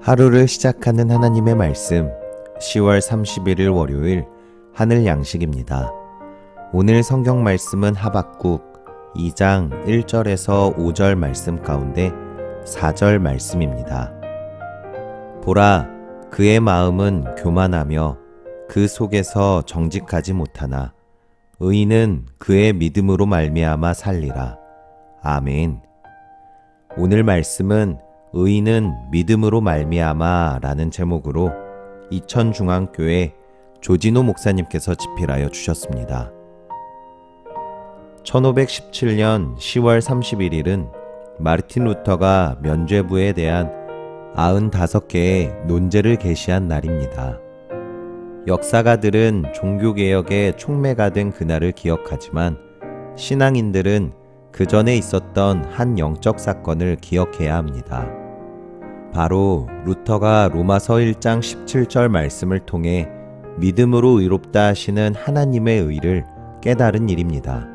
하루를 시작하는 하나님의 말씀 10월 31일 월요일 하늘 양식입니다. 오늘 성경 말씀은 하박국 2장 1절에서 5절 말씀 가운데 4절 말씀입니다. 보라, 그의 마음은 교만하며 그 속에서 정직하지 못하나 의인은 그의 믿음으로 말미암아 살리라. 아멘. 오늘 말씀은 의인은 믿음으로 말미암아 라는 제목으로 이천중앙교회 조진호 목사님께서 집필하여 주셨습니다. 1517년 10월 31일은 마르틴 루터가 면죄부에 대한 95개의 논제를 게시한 날입니다. 역사가들은 종교개혁에 촉매가 된 그날을 기억하지만 신앙인들은 그 전에 있었던 한 영적 사건을 기억해야 합니다. 바로 루터가 로마서 1장 17절 말씀을 통해 믿음으로 의롭다 하시는 하나님의 의를 깨달은 일입니다.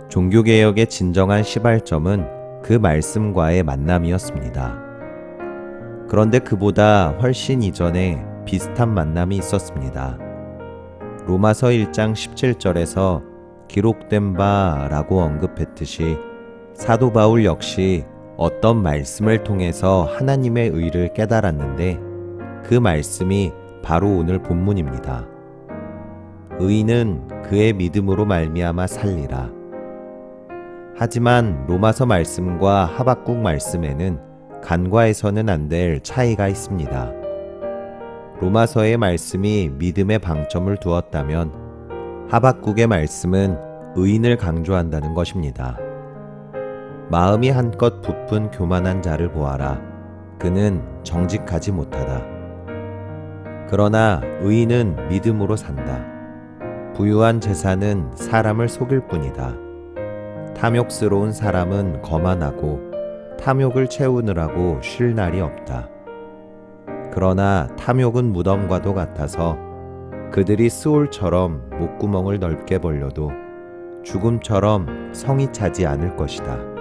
종교개혁의 진정한 시발점은 그 말씀과의 만남이었습니다. 그런데 그보다 훨씬 이전에 비슷한 만남이 있었습니다. 로마서 1장 17절에서 기록된 바라고 언급했듯이 사도 바울 역시 어떤 말씀을 통해서 하나님의 의를 깨달았는데 그 말씀이 바로 오늘 본문입니다. 의인은 그의 믿음으로 말미암아 살리라. 하지만 로마서 말씀과 하박국 말씀에는 간과해서는 안 될 차이가 있습니다. 로마서의 말씀이 믿음에 방점을 두었다면 하박국의 말씀은 의인을 강조한다는 것입니다. 마음이 한껏 부푼 교만한 자를 보아라. 그는 정직하지 못하다. 그러나 의인은 믿음으로 산다. 부유한 재산은 사람을 속일 뿐이다. 탐욕스러운 사람은 거만하고 탐욕을 채우느라고 쉴 날이 없다. 그러나 탐욕은 무덤과도 같아서 그들이 스올처럼 목구멍을 넓게 벌려도 죽음처럼 성이 차지 않을 것이다.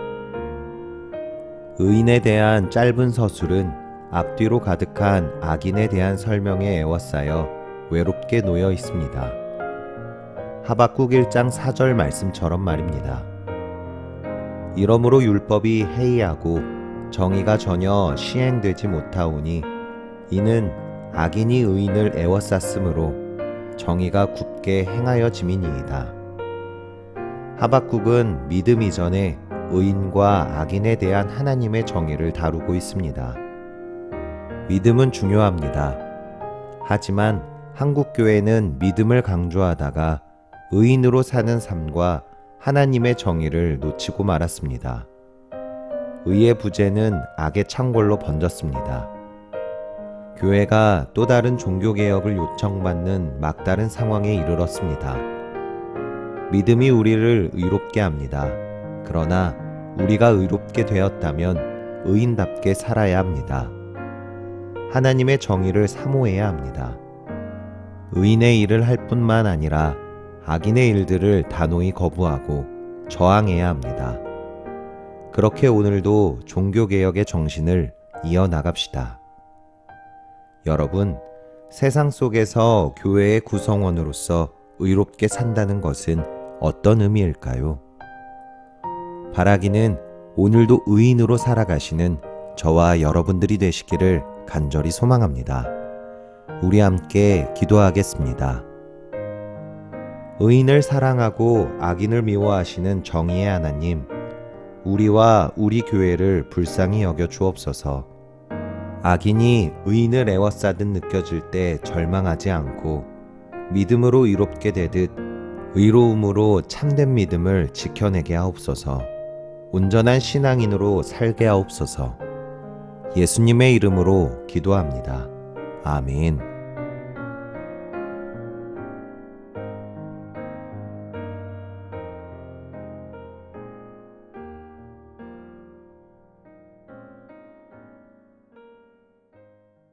의인에 대한 짧은 서술은 앞뒤로 가득한 악인에 대한 설명에 에워싸여 외롭게 놓여 있습니다. 하박국 1장 4절 말씀처럼 말입니다. 이러므로 율법이 해이하고 정의가 전혀 시행되지 못하오니 이는 악인이 의인을 에워쌌으므로 정의가 굳게 행하여짐이니이다. 하박국은 믿음 이전에 의인과 악인에 대한 하나님의 정의를 다루고 있습니다. 믿음은 중요합니다. 하지만 한국교회는 믿음을 강조하다가 의인으로 사는 삶과 하나님의 정의를 놓치고 말았습니다. 의의 부재는 악의 창궐로 번졌습니다. 교회가 또 다른 종교개혁을 요청받는 막다른 상황에 이르렀습니다. 믿음이 우리를 의롭게 합니다. 그러나 우리가 의롭게 되었다면 의인답게 살아야 합니다. 하나님의 정의를 사모해야 합니다. 의인의 일을 할 뿐만 아니라 악인의 일들을 단호히 거부하고 저항해야 합니다. 그렇게 오늘도 종교개혁의 정신을 이어나갑시다. 여러분, 세상 속에서 교회의 구성원으로서 의롭게 산다는 것은 어떤 의미일까요? 바라기는 오늘도 의인으로 살아가시는 저와 여러분들이 되시기를 간절히 소망합니다. 우리 함께 기도하겠습니다. 의인을 사랑하고 악인을 미워하시는 정의의 하나님, 우리와 우리 교회를 불쌍히 여겨 주옵소서. 악인이 의인을 애워싸듯 느껴질 때 절망하지 않고 믿음으로 의롭게 되듯 의로움으로 참된 믿음을 지켜내게 하옵소서. 온전한 신앙인으로 살게 하옵소서. 예수님의 이름으로 기도합니다. 아멘.